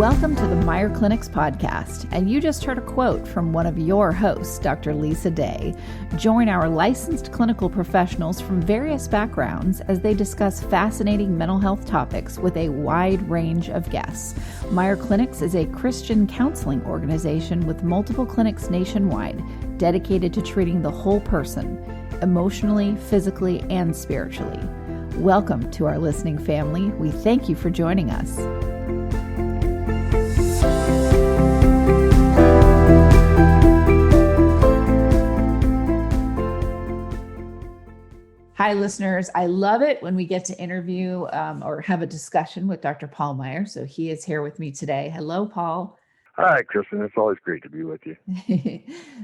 Welcome to the Meier Clinic's podcast, and you just heard a quote from one of your hosts, Dr. Lisa Day. Join our licensed clinical professionals from various backgrounds as they discuss fascinating mental health topics with a wide range of guests. Meier Clinics is a Christian counseling organization with multiple clinics nationwide dedicated to treating the whole person, emotionally, physically, and spiritually. Welcome to our listening family. We thank you for joining us. Hi, listeners. I love it when we get to interview or have a discussion with Dr. Paul Meier. So he is here with me today. Hello, Paul. Hi, Kristin. It's always great to be with you.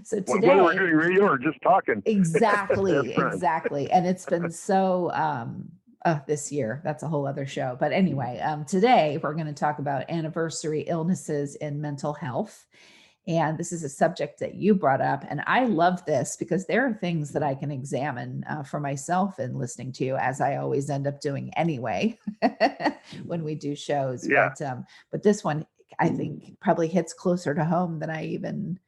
So today, whether we're doing radio or just talking. Exactly. And it's been so this year. That's a whole other show. But anyway, today we're going to talk about anniversary illnesses in mental health. And this is a subject that you brought up. And I love this because there are things that I can examine for myself in listening to you, as I always end up doing anyway, when we do shows. Yeah. But this one, I think, probably hits closer to home than I even,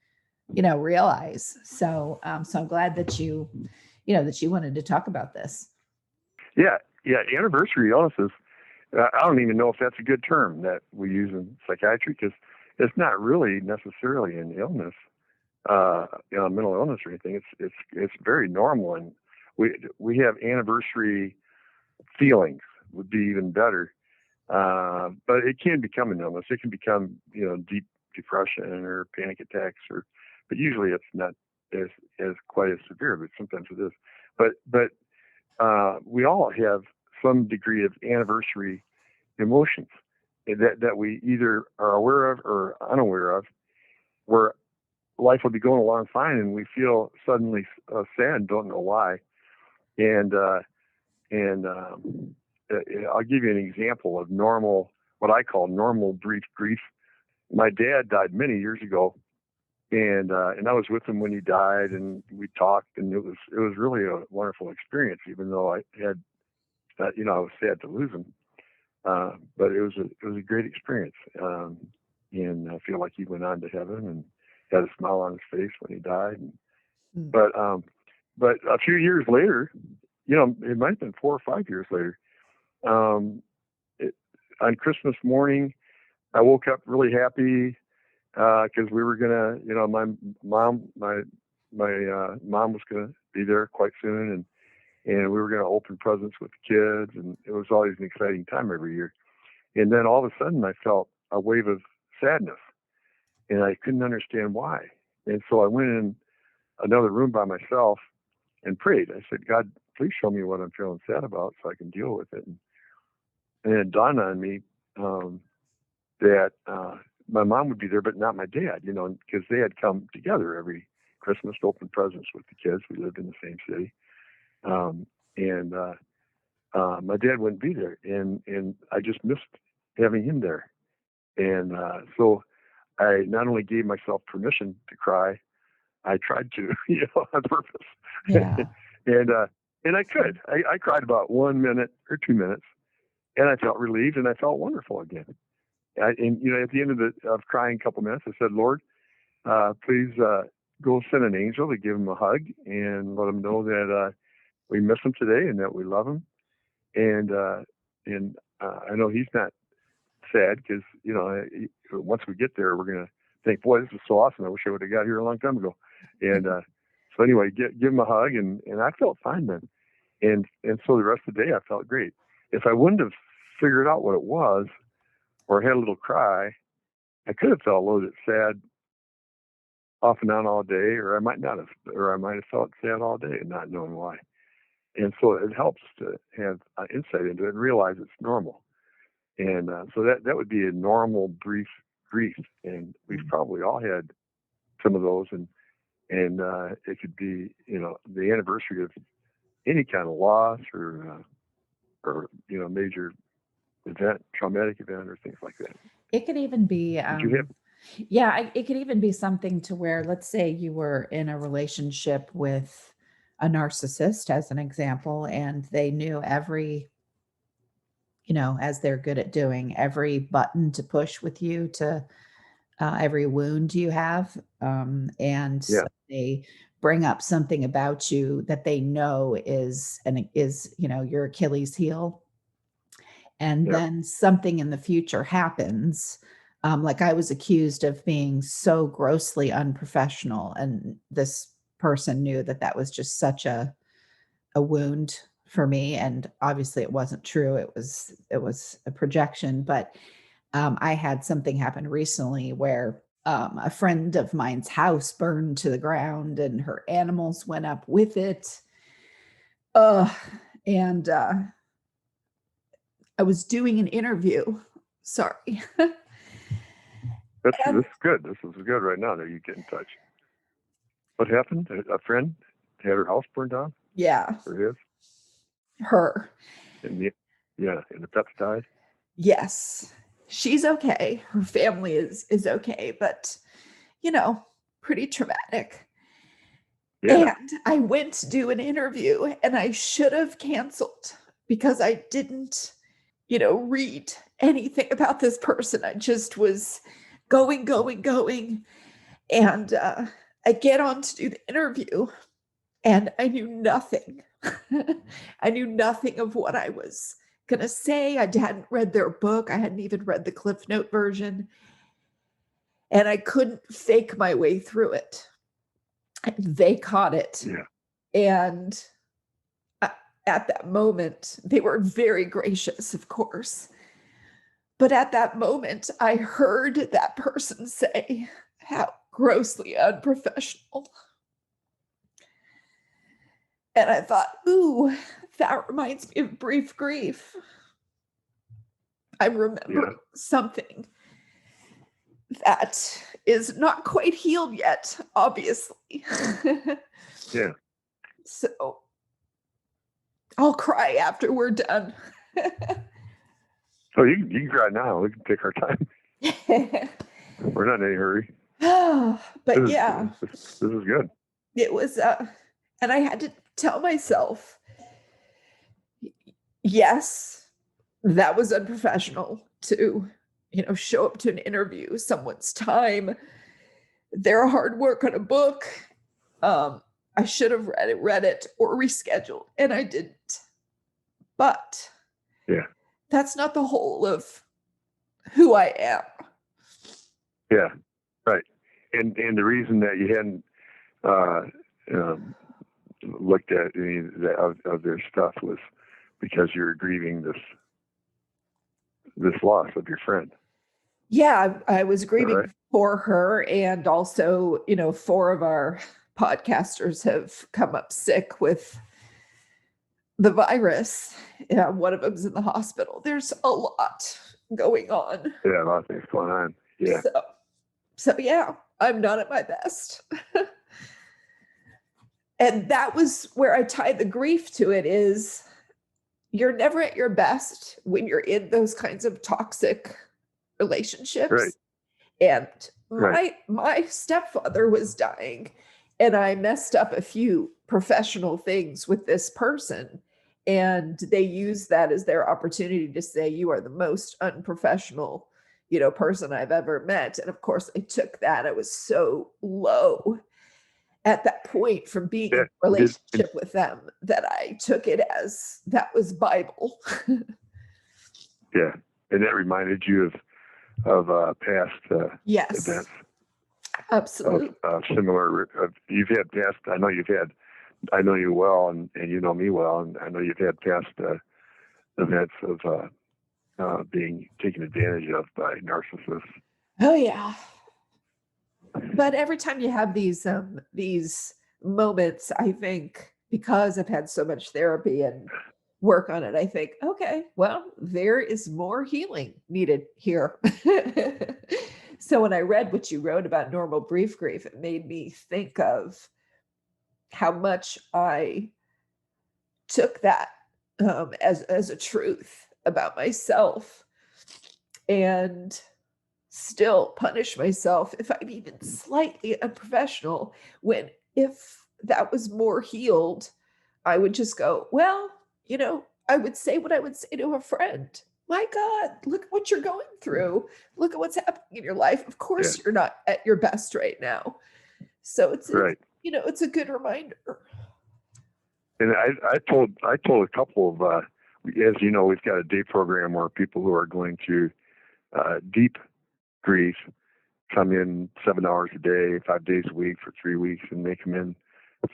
realize. So I'm glad that you wanted to talk about this. Yeah. Anniversary illnesses. I don't even know if that's a good term that we use in psychiatry, because it's not really necessarily an illness, a mental illness or anything. It's very normal, and we have anniversary feelings would be even better. But it can become an illness. It can become deep depression or panic attacks, but usually it's not as quite as severe. But sometimes it is. But we all have some degree of anniversary emotions that we either are aware of or unaware of, where life will be going along fine and we feel suddenly sad and don't know why. And I'll give you an example of what I call normal brief grief. My dad died many years ago, and I was with him when he died, and we talked, and it was really a wonderful experience, even though I had, I was sad to lose him. But it was a great experience, and I feel like he went on to heaven and had a smile on his face when he died. But a few years later, it might have been 4 or 5 years later, on Christmas morning, I woke up really happy because we were gonna, my mom was gonna be there quite soon, and we were going to open presents with the kids, and it was always an exciting time every year. And then all of a sudden I felt a wave of sadness, and I couldn't understand why. And so I went in another room by myself and prayed. I said, God, please show me what I'm feeling sad about so I can deal with it. And it dawned on me that my mom would be there, but not my dad, because they had come together every Christmas to open presents with the kids. We lived in the same city. My dad wouldn't be there, and I just missed having him there. And so I not only gave myself permission to cry, I tried to, on purpose. Yeah. and I could. I cried about 1 minute or 2 minutes, and I felt relieved, and I felt wonderful again. At the end of crying a couple minutes, I said, Lord, please go send an angel to give him a hug and let him know that we miss him today and that we love him. And I know he's not sad because, once we get there, we're going to think, boy, this is so awesome. I wish I would have got here a long time ago. And so anyway, give him a hug. And I felt fine then. And so the rest of the day, I felt great. If I wouldn't have figured out what it was or had a little cry, I could have felt a little bit sad off and on all day, or I might have felt sad all day and not knowing why. And so it helps to have insight into it and realize it's normal. And so that would be a normal brief grief. And we've probably all had some of those. And it could be, the anniversary of any kind of loss or major event, traumatic event or things like that. It could even be, it could even be something to where, let's say you were in a relationship with a narcissist, as an example, and they knew every as they're good at doing, every button to push with you to every wound you have. And so Yeah. they bring up something about you that they know is your Achilles heel. And Yep. then something in the future happens. Like I was accused of being so grossly unprofessional, and this person knew that that was just such a wound for me. And obviously it wasn't true. It was a projection, but I had something happen recently where a friend of mine's house burned to the ground and her animals went up with it. And I was doing an interview. Sorry. This And is good. This is good right now that you get in touch. What happened? A friend had her house burned down, yeah, or his, her. and and the pets died. Yes. She's okay. Her family is okay, but pretty traumatic. Yeah. And I went to do an interview and I should have canceled because I didn't, read anything about this person. I just was going, going, going. And I get on to do the interview and I knew nothing. I knew nothing of what I was going to say. I hadn't read their book. I hadn't even read the Cliff Note version. And I couldn't fake my way through it. They caught it. Yeah. And at that moment, they were very gracious, of course. But at that moment, I heard that person say, how grossly unprofessional. And I thought, ooh, that reminds me of brief grief. I'm remembering something that is not quite healed yet, obviously. Yeah. So I'll cry after we're done. So you can cry now. We can take our time. We're not in any hurry. But yeah, This is good. it was, and I had to tell myself, yes, that was unprofessional to, show up to an interview, someone's time, their hard work on a book. I should have read it or rescheduled, and I didn't. But Yeah. that's not the whole of who I am. Yeah. Right. And the reason that you hadn't looked at any of their stuff was because you're grieving this loss of your friend. Yeah, I was grieving right? for her, and also, 4 of our podcasters have come up sick with the virus. Yeah, one of them's in the hospital. There's a lot going on. Yeah, a lot of things going on. Yeah. So yeah, I'm not at my best. And that was where I tied the grief to it, is you're never at your best when you're in those kinds of toxic relationships. Right. And Right. my stepfather was dying, and I messed up a few professional things with this person, and they used that as their opportunity to say, you are the most unprofessional, person I've ever met. And of course I took that. I was so low at that point from being in a relationship with them that I took it as that was Bible. Yeah. And that reminded you of past Yes, events. absolutely. Of similar, you've had past, I know you well, and you know me well, and I know you've had past events of being taken advantage of by narcissists. Oh yeah. But every time you have these moments, I think, because I've had so much therapy and work on it, I think, okay, well, there is more healing needed here. So when I read what you wrote about normal brief grief, it made me think of how much I took that as a truth about myself, and still punish myself if I'm even slightly unprofessional, when if that was more healed, I would just go, well, I would say what I would say to a friend. my God, look at what you're going through. Look at what's happening in your life. Of Yeah. course, you're not at your best right now. So it's Right. it's a good reminder. And I told a couple of, as you know, we've got a day program where people who are going through deep grief come in 7 hours a day, 5 days a week for 3 weeks, and they come in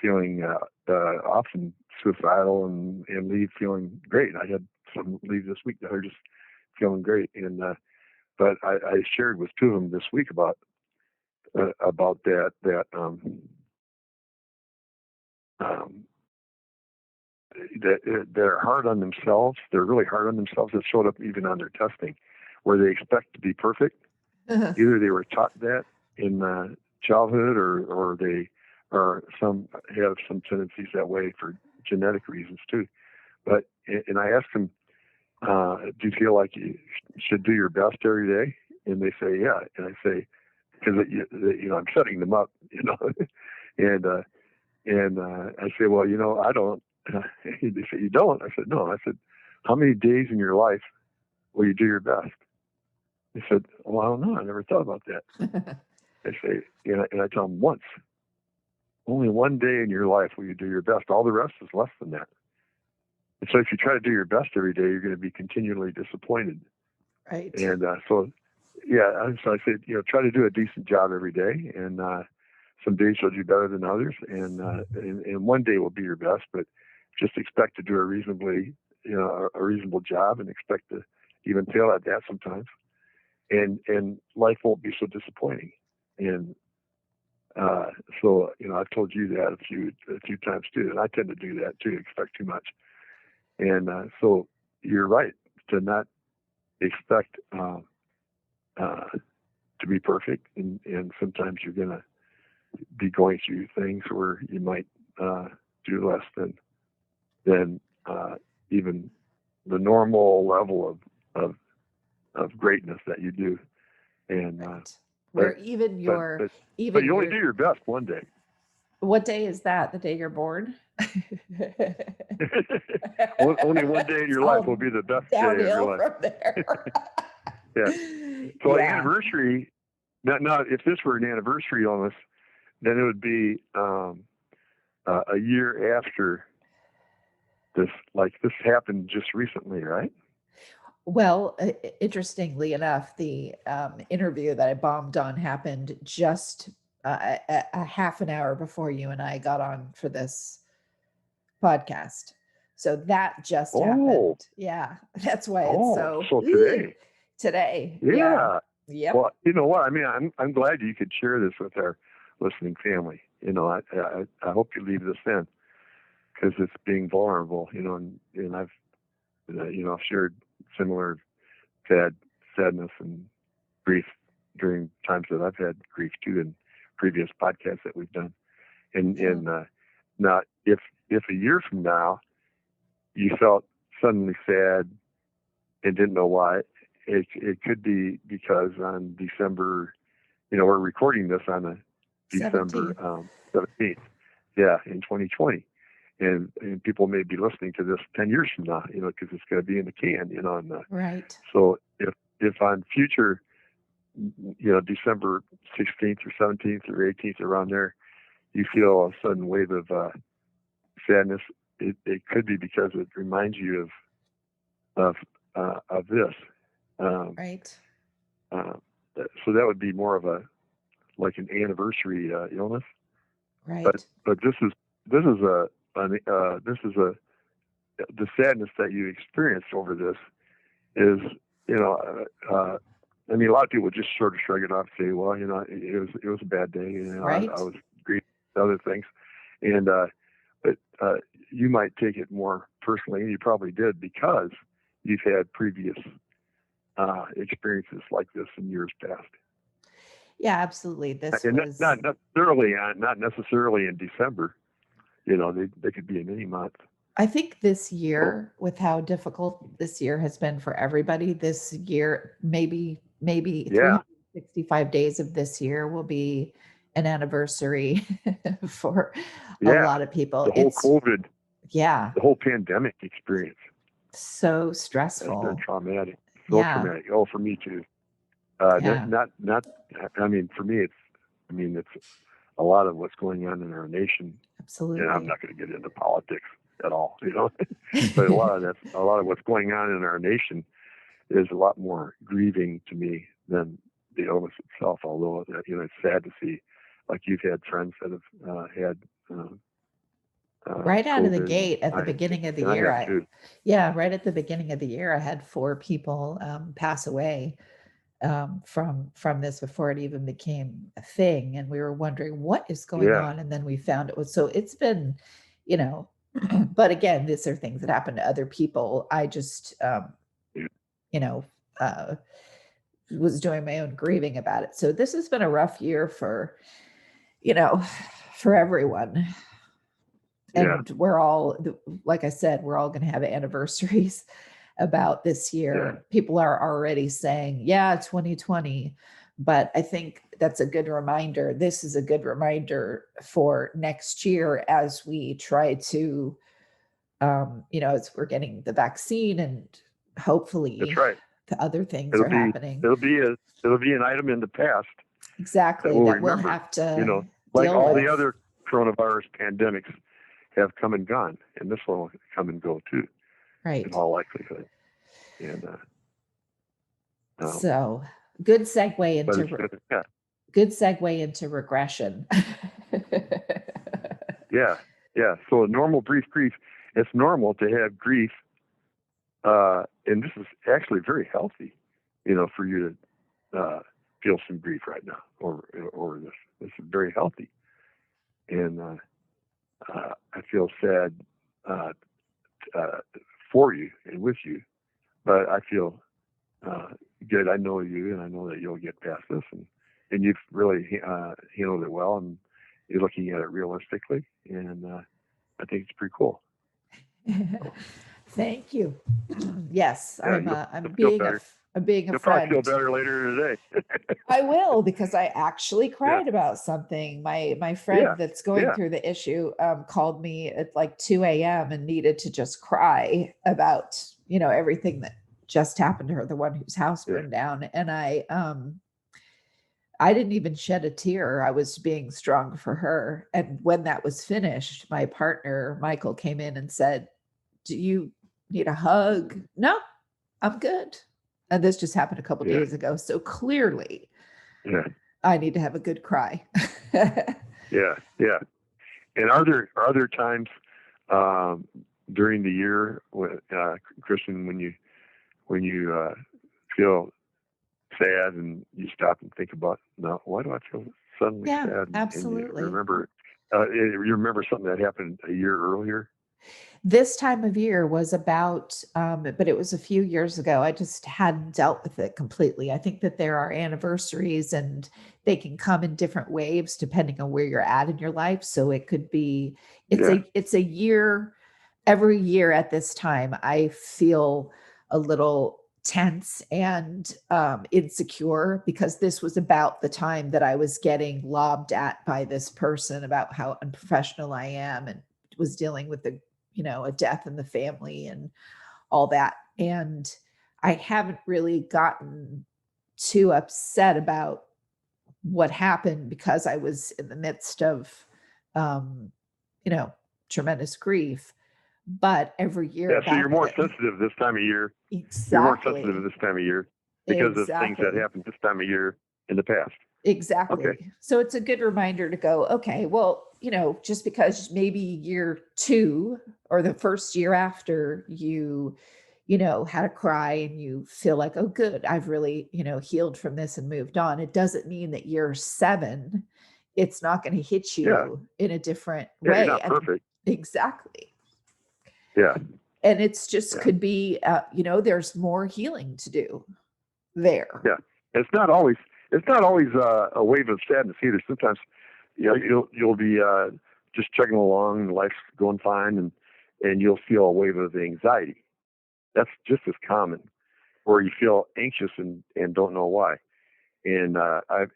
feeling often suicidal and leave feeling great. I had some leave this week that are just feeling great, and but I shared with two of them this week about that they're hard on themselves. They're really hard on themselves. It showed up even on their testing, where they expect to be perfect. Either they were taught that in childhood, or they have some tendencies that way for genetic reasons too. But and I asked them, do you feel like you should do your best every day? And they say, yeah. And I say, because I'm setting them up, and I say, well, I don't. They say, you don't? I said, no. I said, how many days in your life will you do your best? They said, well, I don't know. I never thought about that. I say, and I tell them, once. Only one day in your life will you do your best. All the rest is less than that. And so if you try to do your best every day, you're going to be continually disappointed. Right. And so I said, try to do a decent job every day. And some days you'll do better than others. And one day will be your best, but just expect to do a reasonable job, and expect to even fail at that sometimes. And life won't be so disappointing. And so I've told you that a few times too, and I tend to do that too, expect too much. And so you're right to not expect to be perfect, and sometimes you're going to be going through things where you might do less than even the normal level of greatness that you do. And right. Where but you only do your best one day. What day is that? The day you're born? Only one day in your life will be the best day of your life. From there. Yeah. So an anniversary. Now, if this were an anniversary illness, then it would be a year after this. Like this happened just recently, right? Well, interestingly enough, the interview that I bombed on happened just a half an hour before you and I got on for this podcast. So that just happened. Yeah, that's why it's so today. Today. Yeah. Yep. Well, you know what? I mean, I'm glad you could share this with our listening family. I hope you leave this in, because it's being vulnerable. And I've I've shared similar sadness and grief during times that I've had grief too, in previous podcasts that we've done. And now, if a year from now you felt suddenly sad and didn't know why, it could be because on December, we're recording this on a December 17th, in 2020. And people may be listening to this 10 years from now, because it's going to be in the can, right. So if on future, December 16th or 17th or 18th, around there, you feel a sudden wave of sadness, it could be because it reminds you of this. Right. So that would be more of like an anniversary illness. Right. But this is the sadness that you experienced over this is, I mean, a lot of people just sort of shrug it off and say, well, it was a bad day. Right. I was grieving other things. And, but you might take it more personally, and you probably did, because you've had previous experiences like this in years past. Yeah, absolutely. This and was not necessarily in December. They could be in any month. I think this year, with how difficult this year has been for everybody, this year, maybe 365 days of this year will be an anniversary for a lot of people. The whole COVID, the whole pandemic experience. So stressful. It's been traumatic. So Yeah. traumatic. Oh, for me too. Yeah. Not. I mean, for me, it's a lot of what's going on in our nation, and I'm Absolutely. not going to get into politics at all, but a lot of what's going on in our nation is a lot more grieving to me than the illness itself. Although it's sad to see, like you've had friends that have had Right out of the COVID, gate at the beginning of the I year, have too. right at the beginning of the year, I had 4 people pass away from this before it even became a thing, and we were wondering what is going Yeah, on, and then we found it was so. It's been, you know, but again, these are things that happen to other people. I just, yeah, you know, uh, was doing my own grieving about it. So this has been a rough year for, you know, for everyone. yeah, And we're all, like I said, we're all going to have anniversaries about this yeah. year. People are already saying, yeah, 2020. But I think that's a good reminder. This is a good reminder for next year as we try to, as we're getting the vaccine and That's hopefully right. the other things It'll are be happening. it'll be a it'll be an item in the past that Exactly. we'll That we'll remember. have to Like deal all the with. other coronavirus pandemics have come and gone, and this one will come and go too, in Right. all likelihood. And um, So good segue but into it's good. Yeah, good segue into regression. yeah, yeah. So a normal brief grief. It's normal to have grief, and this is actually very healthy. For you to feel some grief right now, or this. This is very healthy, and I feel sad uh, uh, for you and with you, but I feel uh, good. I know you, and I know that you'll get past this, and you've really handled it well, and you're looking at it realistically, and I think it's pretty cool. So, Thank you. Yes, yeah, I'm you'll feel better. I'm being a You'll probably feel friend. better later today. I will because I actually Yeah, cried about something. My yeah, friend that's going yeah, through the issue called me at like 2 a.m. and needed to just cry about, everything that just happened to her, the one whose house yeah, burned down. And I didn't even shed a tear. I was being strong for her. And when that was finished, my partner, Michael, came in and said, do you need a hug? No, I'm good. And this just happened a couple yeah, days ago. So clearly, yeah, I need to have a good cry. yeah, yeah. And are there times um, during the year, Kristen, when you feel sad and you stop and think about, now why do I feel suddenly Yeah, sad, and you absolutely. remember something that happened a year earlier? This time of year was about, but it was a few years ago. I just hadn't dealt with it completely. I think that there are anniversaries and they can come in different waves depending on where you're at in your life. So it could be, Yeah, it's a year, every year at this time, I feel a little tense and insecure because this was about the time that I was getting lobbed at by this person about how unprofessional I am and was dealing with a death in the family and all that. And I haven't really gotten too upset about what happened because I was in the midst of, um, you know, tremendous grief. But every year yeah. So you're about more the sensitive this time of year. You're more sensitive exactly, this time of year because of things that exactly. happened this time of year in the past. Okay. Exactly. So it's a good reminder to go, okay, well, just because maybe year 2 or the first year after you had a cry and you feel like, oh, good, I've really, healed from this and moved on. It doesn't mean that year 7, it's not going to hit Yeah. you in a different Yeah. You're way. not And perfect. exactly. Yeah. And it's just Yeah. could be, there's more healing to do there. Yeah. It's not always a wave of sadness either. Sometimes, you'll be just chugging along, and life's going fine, and you'll feel a wave of anxiety. That's just as common, where you feel anxious and don't know why. And I've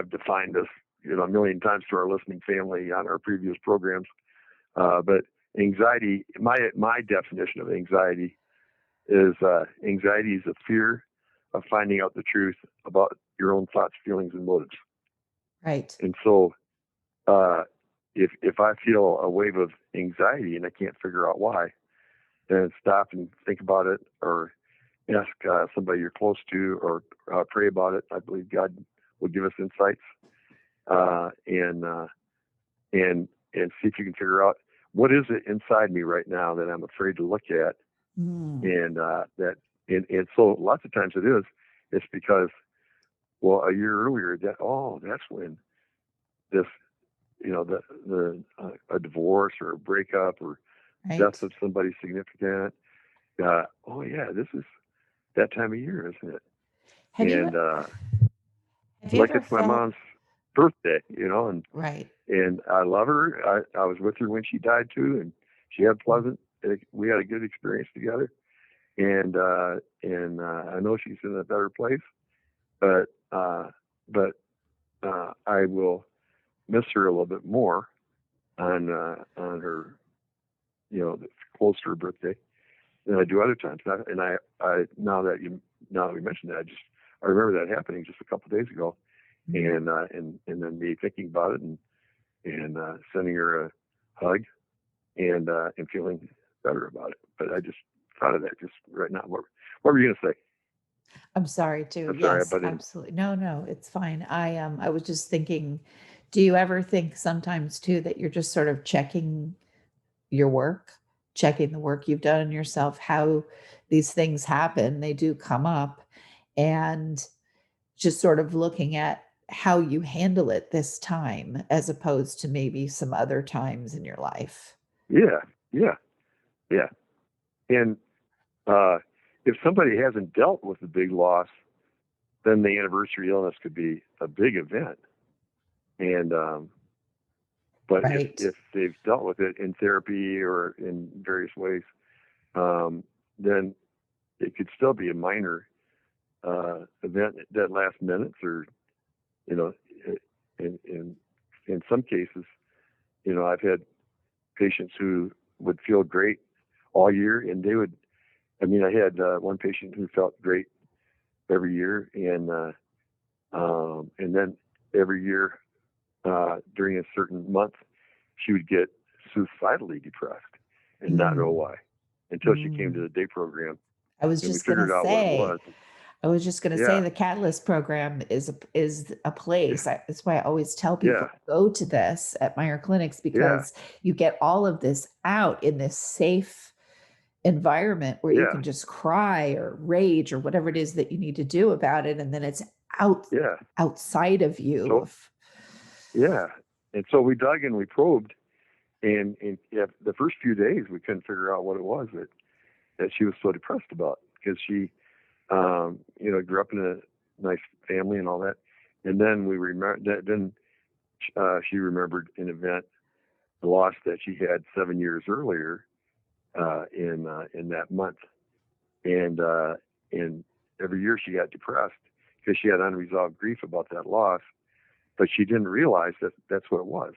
defined this a million times to our listening family on our previous programs. But anxiety, my definition of anxiety is a fear of finding out the truth about your own thoughts, feelings, and motives. Right. And so, if I feel a wave of anxiety and I can't figure out why, then stop and think about it, or ask somebody you're close to, or pray about it. I believe God will give us insights, and see if you can figure out what is it inside me right now that I'm afraid to look at, and so lots of times it's because, well, a year earlier that's when this, a divorce or a breakup or death of somebody significant. This is that time of year, isn't it? Have you like ever it's my mom's birthday, and right. And I love her. I was with her when she died too, and we had a good experience together. And I know she's in a better place, but I will miss her a little bit more on her, close to her birthday than I do other times. And I now that we mentioned that, I remember that happening just a couple of days ago, and then me thinking about it and sending her a hug and feeling better about it. But I just thought of that just right now. What were you going to say? I'm sorry too. I'm yes, sorry, absolutely. No, it's fine. I was just thinking, do you ever think sometimes too that you're just sort of checking your work, checking the work you've done on yourself, how these things happen, they do come up, and just sort of looking at how you handle it this time as opposed to maybe some other times in your life? Yeah. And if somebody hasn't dealt with a big loss, then the anniversary illness could be a big event. And but Right. if they've dealt with it in therapy or in various ways, then it could still be a minor event that lasts minutes, or in some cases, I've had patients who would feel great all year, and I had one patient who felt great every year, and then every year during a certain month, she would get suicidally depressed and not know why until she came to the day program. I was and just we going figured to out what it was. say the Catalyst program is a place. That's why I always tell people to go to this at Meier Clinics, because you get all of this out in this safe environment where you can just cry or rage or whatever it is that you need to do about it, and then it's outside of you. And so we dug and we probed, and the first few days we couldn't figure out what it was that she was so depressed about, because she grew up in a nice family and all that. And then we remember that. Then she remembered an event, the loss that she had 7 years earlier in that month. And every year she got depressed because she had unresolved grief about that loss, but she didn't realize that that's what it was.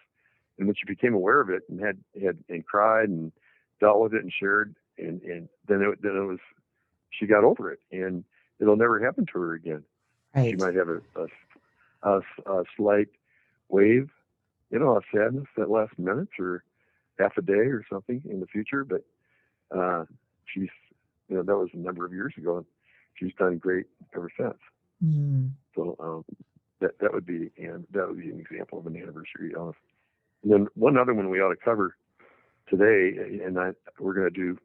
And when she became aware of it and had and cried and dealt with it and shared, and then it was, she got over it, and it'll never happen to her again. Right. She might have a slight wave, of sadness that lasts minutes or half a day or something in the future, but she's, that was a number of years ago, and she's done great ever since. So that would be an example of an anniversary illness. And then one other one we ought to cover today, and we're going to do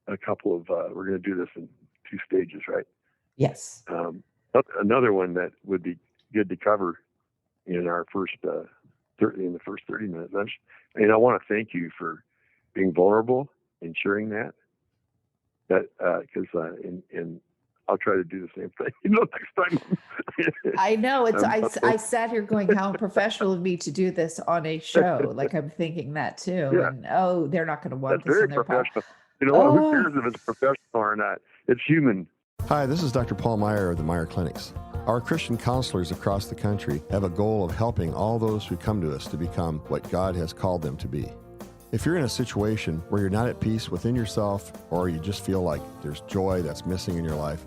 a couple of we're going to do this in 2 stages, right? Yes. Another one that would be good to cover in our first in the first 30 minutes. And I want to thank you for being vulnerable and sharing that because and I'll try to do the same thing, next time. I know I sat here going, how unprofessional of me to do this on a show. Like, I'm thinking that too. Yeah. And they're not going to want That's this very on their professional. Who cares if it's professional or not? It's human. Hi, this is Dr. Paul Meier of the Meier Clinics. Our Christian counselors across the country have a goal of helping all those who come to us to become what God has called them to be. If you're in a situation where you're not at peace within yourself, or you just feel like there's joy that's missing in your life,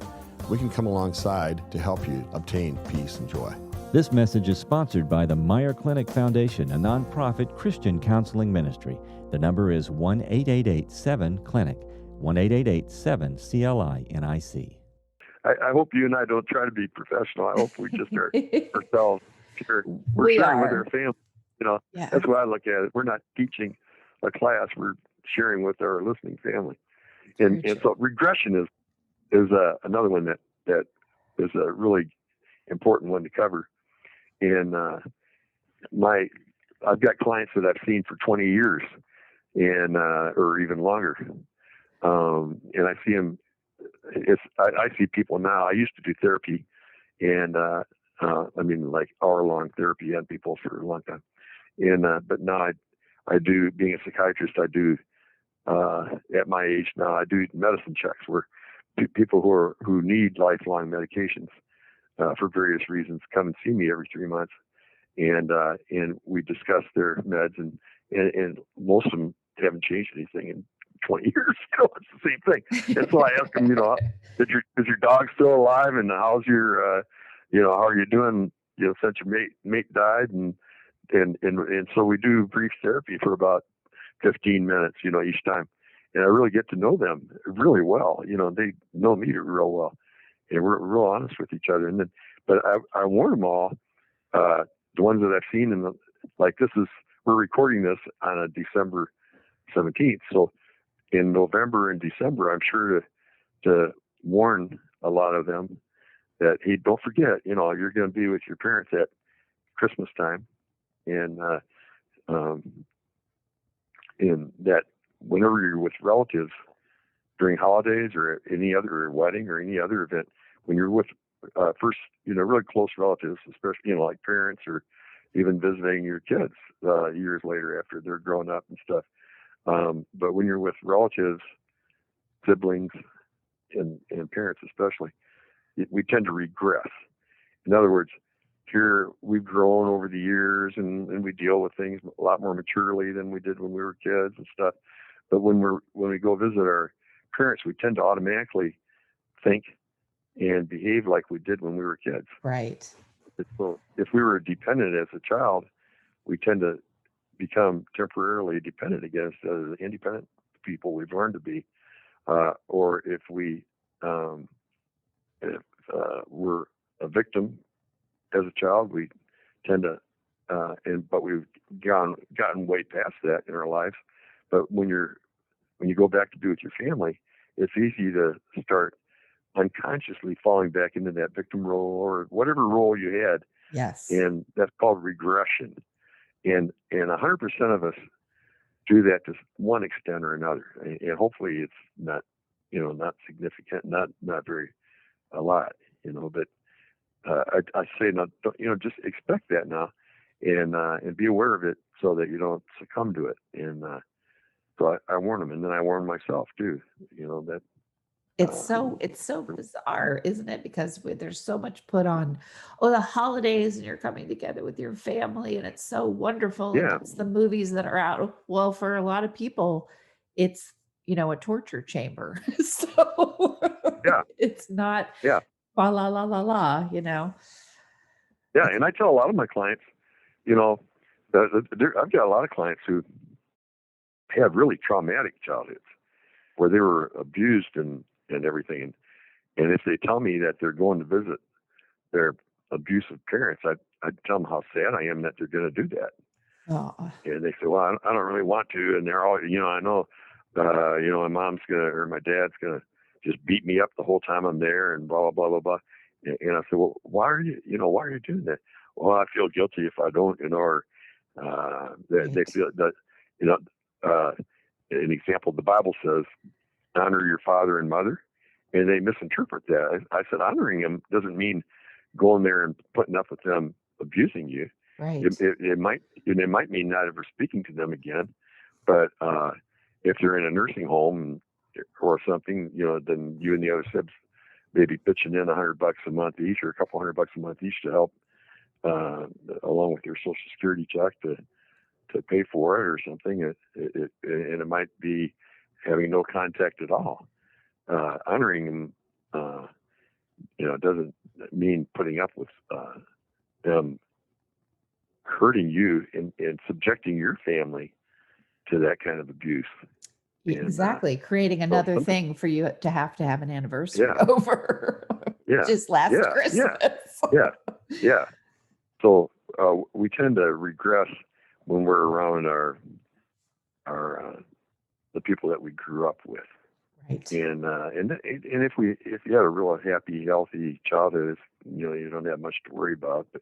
we can come alongside to help you obtain peace and joy. This message is sponsored by the Meier Clinic Foundation, a nonprofit Christian counseling ministry. The number is 1-888-7-CLINIC, 1-888-7-CLINIC. I hope you and I don't try to be professional. I hope we just are ourselves. We're We sharing with are. our family. Yeah. That's what I look at it. We're not teaching a class. We're sharing with our listening family. And so regression is another one that is a really important one to cover. And I've got clients that I've seen for 20 years and or even longer. And I see them. I see people now. I used to do therapy, and like hour-long therapy on people for a long time. And but now I do, being a psychiatrist, I do at my age now, I do medicine checks where people who need lifelong medications for various reasons come and see me every 3 months, and we discuss their meds, and most of them haven't changed anything in 20 years. It's the same thing. And so I ask them, is your dog still alive, and how's your how are you doing, since your mate died, and so we do brief therapy for about 15 minutes, each time. And I really get to know them really well. They know me real well, and we're real honest with each other. And then, but I warn them all, the ones that I've seen we're recording this on a December 17th. So in November and December, I'm sure to warn a lot of them that, hey, don't forget, you're going to be with your parents at Christmas time, and that whenever you're with relatives during holidays or any other wedding or any other event, when you're with first, really close relatives, especially, like parents or even visiting your kids years later after they're grown up and stuff. But when you're with relatives, siblings, and parents especially, we tend to regress. In other words, here we've grown over the years and we deal with things a lot more maturely than we did when we were kids and stuff. But when we go visit our parents, we tend to automatically think and behave like we did when we were kids. Right. So if we were dependent as a child, we tend to become temporarily dependent against the independent people we've learned to be. Or if we were a victim as a child, we tend to, but we've gotten way past that in our lives. But when you go back to be with your family, it's easy to start unconsciously falling back into that victim role or whatever role you had. Yes. And that's called regression. And 100% of us do that to one extent or another. And hopefully it's not, not significant, not very a lot, but I say, now, just expect that now and be aware of it so that you don't succumb to it. And so I warn them, and then I warn myself too, that It's so bizarre, isn't it? Because there's so much put on, the holidays, and you're coming together with your family, and it's so wonderful. And Yeah. it's the movies that are out. Well, for a lot of people, it's a torture chamber. So Yeah. it's not. Yeah. La la la la la. Yeah, and I tell a lot of my clients, I've got a lot of clients who have really traumatic childhoods where they were abused and everything. And if they tell me that they're going to visit their abusive parents, I tell them how sad I am that they're going to do that. Oh. And they say, well, I don't really want to. And they're all, I know, my mom's or my dad's going to just beat me up the whole time I'm there and blah, blah, blah, blah, blah. And I said, well, why are you doing that? Well, I feel guilty if I don't, or they feel that, an example, the Bible says, honor your father and mother, and they misinterpret that. I said, honoring them doesn't mean going there and putting up with them abusing you. Right. It might mean not ever speaking to them again. But if they're in a nursing home or something, then you and the other sibs maybe pitching in $100 a month each, or a couple $100 a month each to help, along with your Social Security check to pay for it or something. And it might be having no contact at all. Honoring them it doesn't mean putting up with them hurting you and subjecting your family to that kind of abuse. Exactly. Creating another thing for you to have an anniversary over. Yeah. Just last Christmas. Yeah. So we tend to regress when we're around our the people that we grew up with. Right. And if you had a real happy, healthy childhood, you don't have much to worry about. But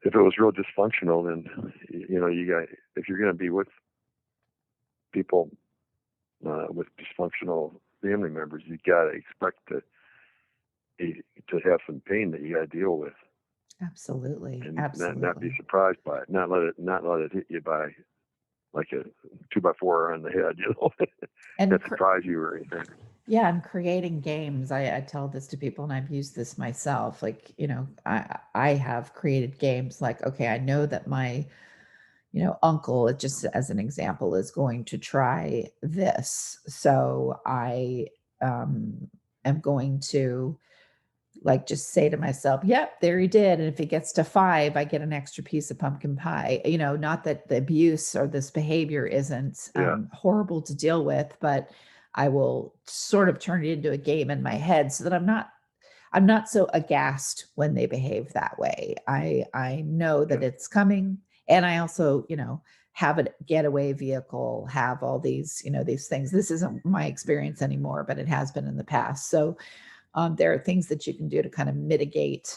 if it was real dysfunctional, then if you're going to be with people with dysfunctional family members, you got to expect to have some pain that you got to deal with. Absolutely. And Absolutely. not be surprised by it. Not let it hit you by like a 2x4 on the head, And not surprise you or anything. Yeah, and creating games. I tell this to people, and I've used this myself. Like, I have created games like, okay, I know that my, uncle, just as an example, is going to try this. So I am going to like just say to myself, yep, there he did. And if he gets to 5, I get an extra piece of pumpkin pie. Not that the abuse or this behavior isn't horrible to deal with, but I will sort of turn it into a game in my head so that I'm not so aghast when they behave that way. I know that it's coming. And I also, have a getaway vehicle, have all these, these things. This isn't my experience anymore, but it has been in the past. So there are things that you can do to kind of mitigate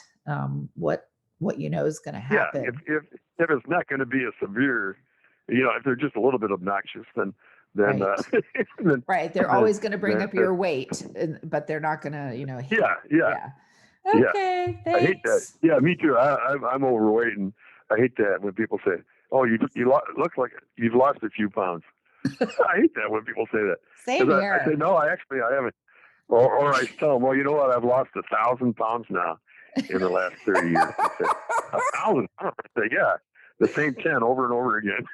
what is going to happen. Yeah, if it's not going to be a severe, if they're just a little bit obnoxious, then right. then, right. They're always going to bring up your weight, but they're not going to, Yeah. Okay, thanks. I hate that. Yeah, me too. I'm overweight, and I hate that when people say, "Oh, you look like you've lost a few pounds." I hate that when people say that. Same here. I say, no, I haven't. Or I tell them, well, you know what? I've lost 1,000 pounds now in the last 30 years. I say, 1,000 pounds? I say, yeah, the same 10 over and over again.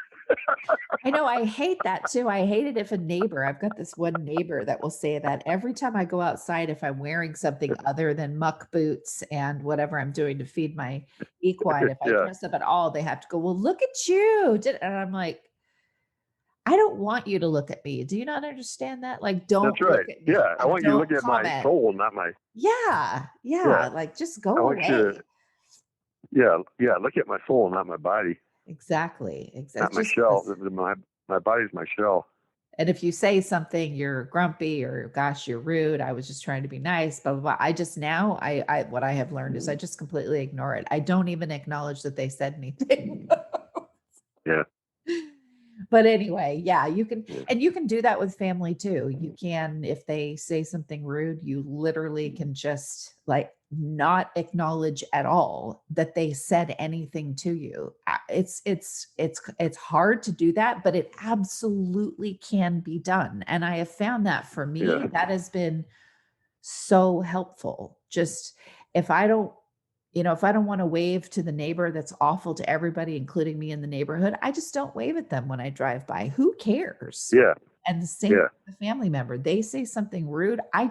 I know. I hate that too. I hate it if a neighbor, I've got this one neighbor that will say that every time I go outside, if I'm wearing something other than muck boots and whatever I'm doing to feed my equine, if I dress up at all, they have to go, well, look at you. And I'm like, I don't want you to look at me. Do you not understand that? Like, don't That's right. look at me. Yeah, I want you to Don't look at comment. my soul, not my. Yeah. Like, just go I want away. you to, look at my soul, not my body. Exactly. Not my shell. My body's my shell. And if you say something, you're grumpy or gosh, you're rude. I was just trying to be nice, blah, blah, blah. I just now, what I have learned is I just completely ignore it. I don't even acknowledge that they said anything. Yeah. But anyway, yeah, you can, and you can do that with family too. You can, if they say something rude, you literally can just like not acknowledge at all that they said anything to you. It's hard to do that, but it absolutely can be done. And I have found that for me, that has been so helpful. Just if I don't want to wave to the neighbor that's awful to everybody, including me in the neighborhood, I just don't wave at them when I drive by. Who cares? Yeah. And the same with the family member. They say something rude. I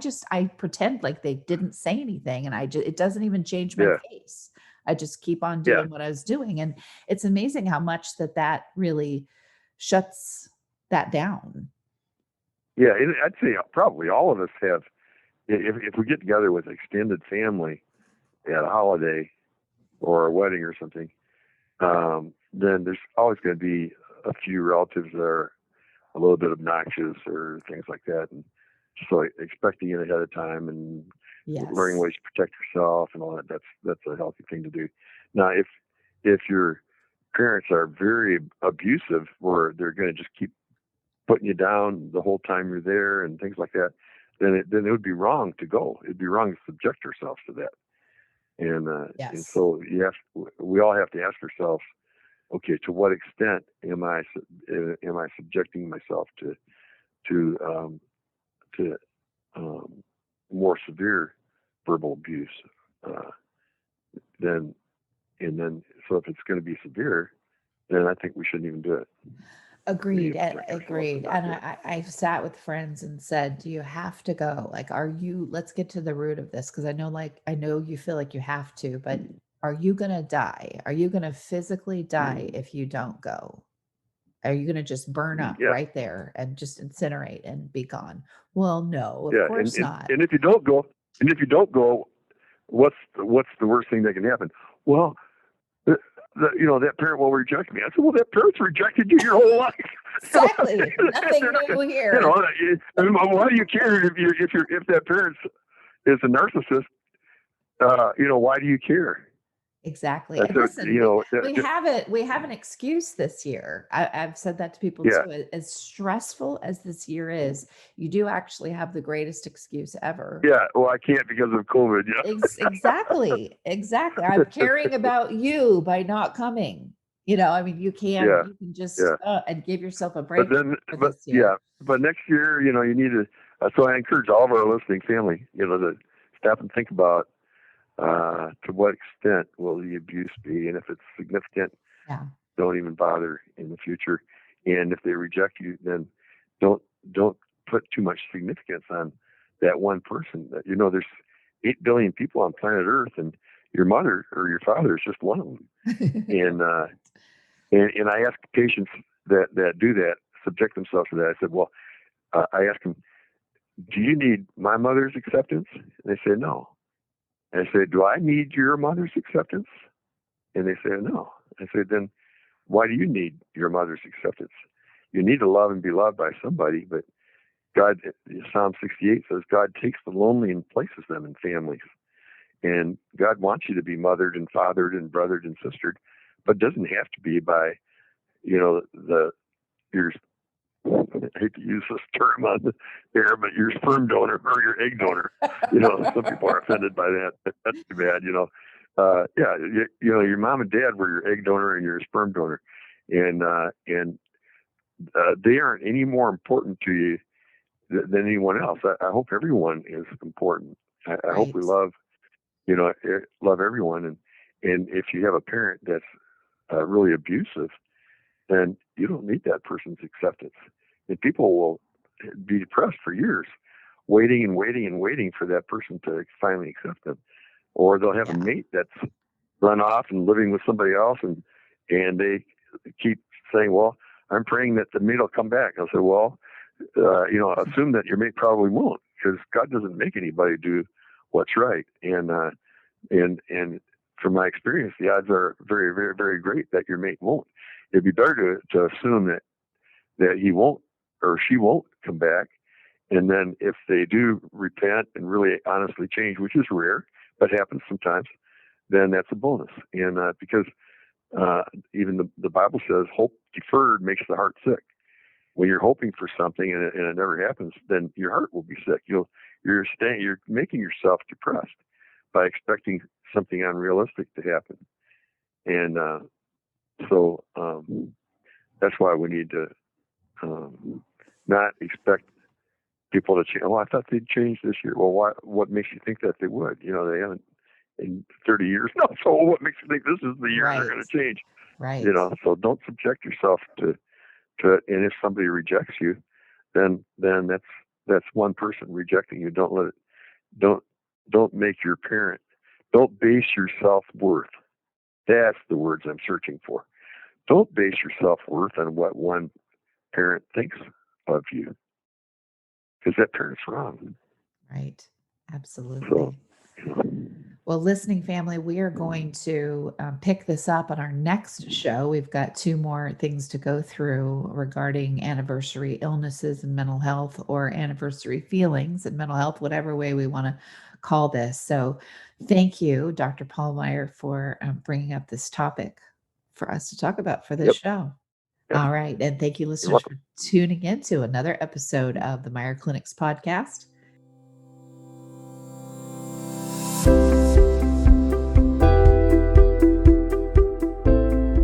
pretend like they didn't say anything, and it doesn't even change my face. I just keep on doing what I was doing. And it's amazing how much that really shuts that down. Yeah. I'd say probably all of us have, if we get together with extended family at a holiday or a wedding or something, then there's always going to be a few relatives that are a little bit obnoxious or things like that. And so expecting it ahead of time and learning ways to protect yourself and all that, that's a healthy thing to do. Now, if your parents are very abusive, or they're going to just keep putting you down the whole time you're there and things like that, then it would be wrong to go. It'd be wrong to subject ourselves to that. And so we all have to ask ourselves, okay, to what extent am I subjecting myself to more severe verbal abuse? So if it's going to be severe, then I think we shouldn't even do it. Agreed. Agreed. And I've sat with friends and said, do you have to go? Like, let's get to the root of this. Cause I know you feel like you have to, but are you going to die? Are you going to physically die if you don't go? Are you going to just burn up right there and just incinerate and be gone? Well, no, of course not. And if you don't go, what's the worst thing that can happen? Well, that parent will reject me. I said, well, that parent's rejected you your whole life. Exactly. Nothing new here. Why do you care if that parent is a narcissist? Why do you care? Exactly. And listen, we have an excuse this year. I've said that to people too. As stressful as this year is, you do actually have the greatest excuse ever. Yeah. Well, I can't because of COVID. Yeah. Exactly. I'm caring about you by not coming. You can just and give yourself a break. But next year, you need to. So I encourage all of our listening family, to stop and think about. To what extent will the abuse be? And if it's significant, don't even bother in the future. And if they reject you, then don't put too much significance on that one person. There's 8 billion people on planet Earth, and your mother or your father is just one of them. and I ask patients that do that, subject themselves to that. I said, well, I ask them, do you need my mother's acceptance? And they say, no. And I said, do I need your mother's acceptance? And they say, no. I said, then why do you need your mother's acceptance? You need to love and be loved by somebody, but God, Psalm 68 says, God takes the lonely and places them in families. And God wants you to be mothered and fathered and brothered and sistered, but doesn't have to be by, your I hate to use this term on the air, but your sperm donor or your egg donor. Some people are offended by that. That's too bad. Your mom and dad were your egg donor and your sperm donor, and they aren't any more important to you than anyone else. I hope everyone is important. I hope we love everyone, and if you have a parent that's really abusive, then you don't need that person's acceptance. And people will be depressed for years, waiting and waiting and waiting for that person to finally accept them. Or they'll have a mate that's run off and living with somebody else, and they keep saying, well, I'm praying that the mate will come back. I'll say, well, assume that your mate probably won't, because God doesn't make anybody do what's right. And from my experience, the odds are very, very, very great that your mate won't. It'd be better to assume that he won't or she won't come back. And then if they do repent and really honestly change, which is rare, but happens sometimes, then that's a bonus. And because even the Bible says hope deferred makes the heart sick. When you're hoping for something and it never happens, then your heart will be sick. You're making yourself depressed by expecting something unrealistic to happen. And so that's why we need to not expect people to change. Oh, I thought they'd change this year. Well, what makes you think that they would? They haven't in 30 years. No, so what makes you think this is the year they're going to change? Right. So don't subject yourself to it. And if somebody rejects you, then that's one person rejecting you. Don't let it. Don't make your parent. Don't base your self-worth. That's the words I'm searching for. Don't base your self-worth on what one parent thinks of you, because that parent's wrong. Right. Absolutely. So, well, listening family, we are going to pick this up on our next show. We've got 2 more things to go through regarding anniversary illnesses and mental health, or anniversary feelings and mental health, whatever way we want to call this. So thank you, Dr. Paul Meier, for bringing up this topic for us to talk about for this show. Yep. All right. And thank you, listeners, for tuning in to another episode of the Meier Clinic's podcast.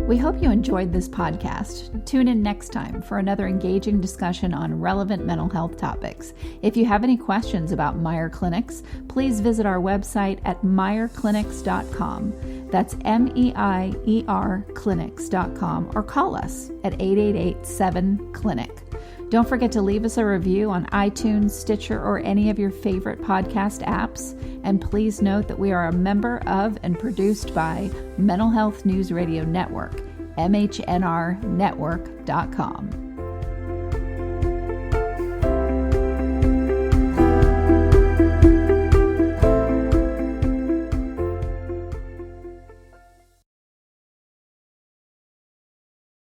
We hope you enjoyed this podcast. Tune in next time for another engaging discussion on relevant mental health topics. If you have any questions about Meier Clinics, please visit our website at meierclinics.com. That's meierclinics.com, or call us at 888-7-CLINIC. Don't forget to leave us a review on iTunes, Stitcher, or any of your favorite podcast apps. And please note that we are a member of and produced by Mental Health News Radio Network, mhnrnetwork.com.